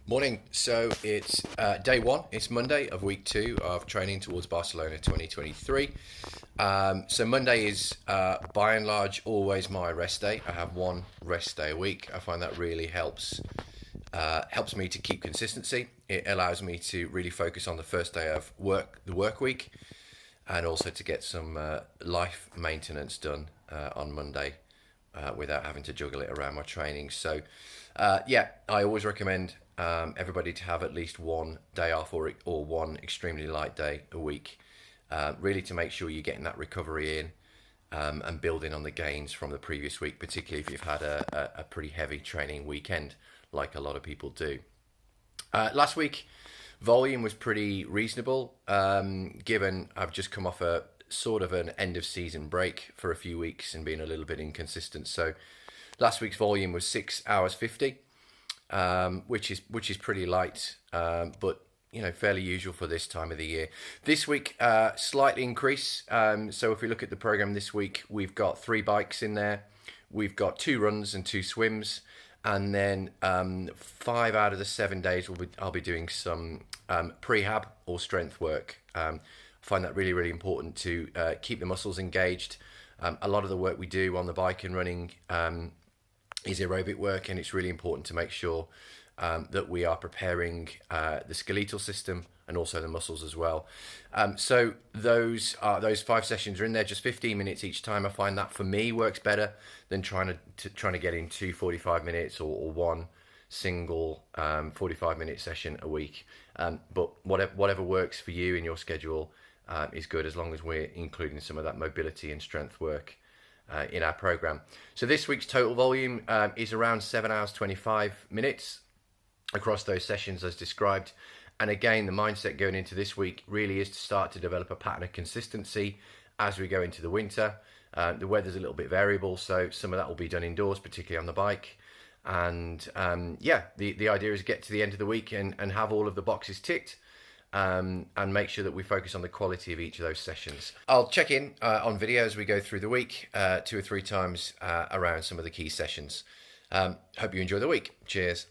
Morning. So it's day one. It's Monday of week 2 of training towards Barcelona 2023. So Monday is by and large always my rest day. I have one rest day a week. I find that really helps me to keep consistency. It allows me to really focus on the first day of the work week, and also to get some life maintenance done on Monday without having to juggle it around my training. So I always recommend everybody to have at least one day off or one extremely light day a week, really to make sure you're getting that recovery in and building on the gains from the previous week, particularly if you've had a pretty heavy training weekend like a lot of people do. Last week, volume was pretty reasonable, given I've just come off a sort of an end of season break for a few weeks and been a little bit inconsistent. So last week's volume was 6 hours 50, which is pretty light, but fairly usual for this time of the year. This week, slight increase. So if we look at the program this week, we've got 3 bikes in there. We've got 2 runs and 2 swims. And then 5 out of the 7 days I'll be doing some prehab or strength work. I find that really, really important to keep the muscles engaged. A lot of the work we do on the bike and running is aerobic work, and it's really important to make sure that we are preparing the skeletal system and also the muscles as well. So those 5 sessions are in there, just 15 minutes each time. I find that for me works better than trying to get in 2 45 minutes or one single 45-minute session a week. But whatever works for you in your schedule is good, as long as we're including some of that mobility and strength work in our program. So this week's total volume is around 7 hours 25 minutes across those sessions as described. And again, the mindset going into this week really is to start to develop a pattern of consistency as we go into the winter. The weather's a little bit variable, so some of that will be done indoors, particularly on the bike. And the idea is to get to the end of the week and have all of the boxes ticked, and make sure that we focus on the quality of each of those sessions. I'll check in on video as we go through the week 2 or 3 times around some of the key sessions. Hope you enjoy the week. Cheers.